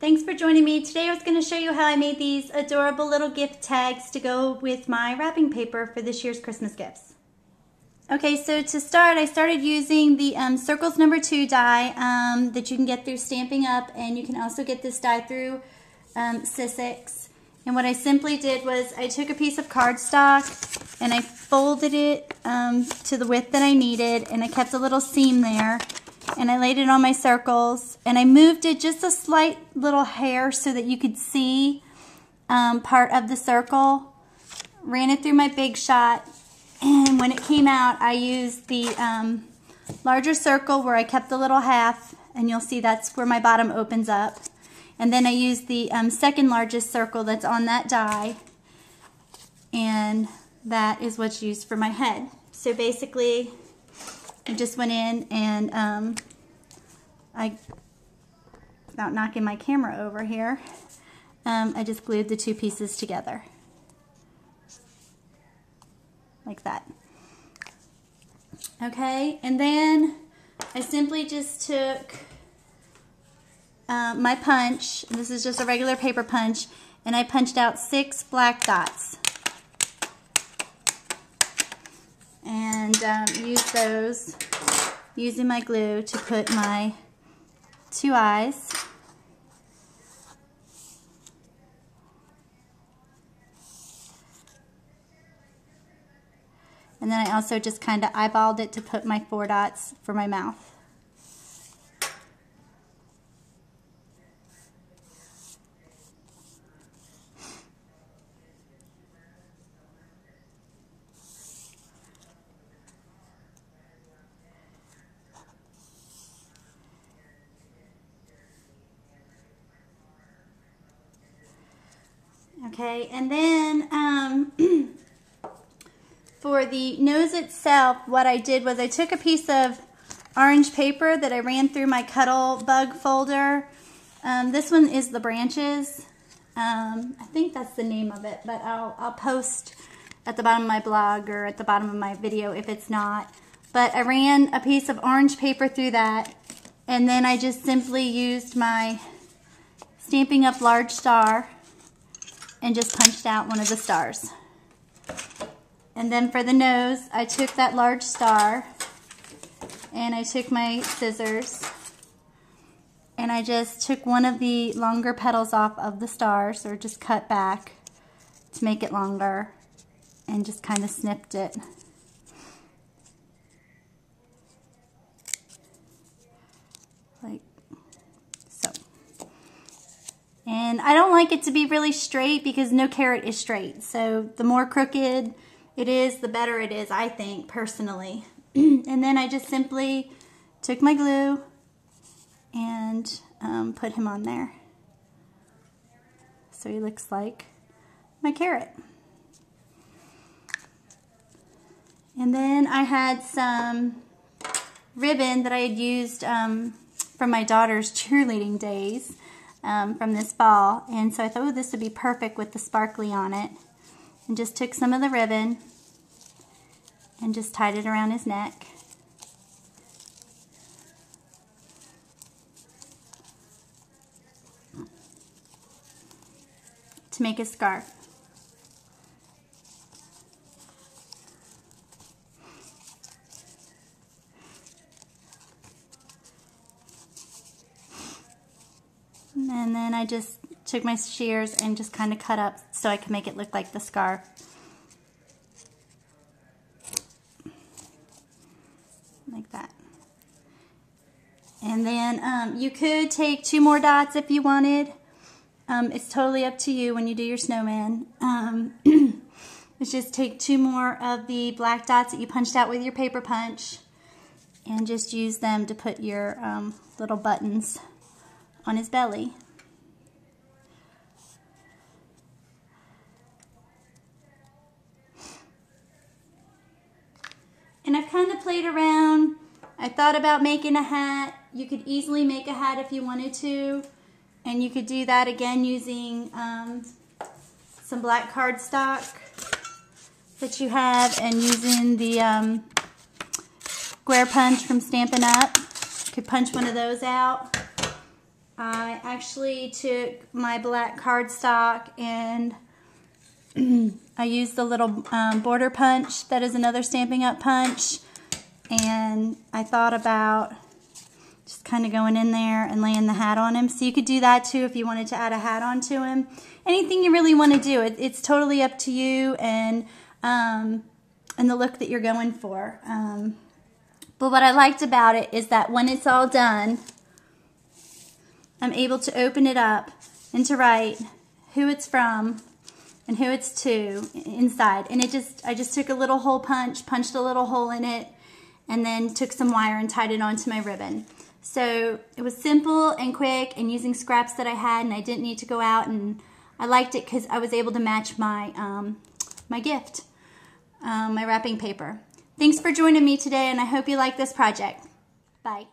Thanks for joining me. Today I was going to show you how I made these adorable little gift tags to go with my wrapping paper for this year's Christmas gifts. Okay, so to start, I started using the Circles No. 2 die that you can get through Stampin' Up, and you can also get this die through Sizzix. And what I simply did was I took a piece of cardstock and I folded it to the width that I needed, and I kept a little seam there. And I laid it on my circles, and I moved it just a slight little hair so that you could see part of the circle. Ran it through my Big Shot, and when it came out, I used the larger circle where I kept the little half, and you'll see that's where my bottom opens up. And then I used the second largest circle that's on that die, and that is what's used for my head. So basically, I just went in and without knocking my camera over here, I just glued the two pieces together like that. Okay, and then I simply just took my punch, and this is just a regular paper punch, and I punched out 6 black dots. And use those, using my glue, to put my 2 eyes. And then I also just kind of eyeballed it to put my 4 dots for my mouth. Okay, and then for the nose itself, what I did was I took a piece of orange paper that I ran through my Cuddle Bug folder. This one is the branches. I think that's the name of it, but I'll post at the bottom of my blog or at the bottom of my video if it's not. But I ran a piece of orange paper through that, and then I just simply used my Stampin' Up! Large Star and just punched out one of the stars. And then for the nose, I took that large star and I took my scissors and I just took one of the longer petals off of the stars, or just cut back to make it longer, and just kind of snipped it. Like so. And I don't like it to be really straight because no carrot is straight. So the more crooked it is, the better it is, I think, personally. And then I just simply took my glue and put him on there. So he looks like my carrot. And then I had some ribbon that I had used from my daughter's cheerleading days. From this ball, and so I thought, oh, this would be perfect with the sparkly on it, and just took some of the ribbon and just tied it around his neck. To make a scarf. And then I just took my shears and just kind of cut up so I could make it look like the scarf. Like that. And then you could take 2 more dots if you wanted. It's totally up to you when you do your snowman. It's just take 2 more of the black dots that you punched out with your paper punch and just use them to put your little buttons on his belly. And I've kind of played around. I thought about making a hat. You could easily make a hat if you wanted to. And you could do that again using some black cardstock that you have, and using the square punch from Stampin' Up. You could punch one of those out. I actually took my black cardstock and I used the little border punch that is another Stampin' Up! Punch, and I thought about just kind of going in there and laying the hat on him. So you could do that too if you wanted to add a hat onto him. Anything you really want to do. It's totally up to you and the look that you're going for. But what I liked about it is that when it's all done, I'm able to open it up and to write who it's from and who it's to inside. And I just took a little hole punch, punched a little hole in it, and then took some wire and tied it onto my ribbon. So it was simple and quick and using scraps that I had, and I didn't need to go out, and I liked it because I was able to match my my gift, my wrapping paper. Thanks for joining me today, and I hope you like this project. Bye.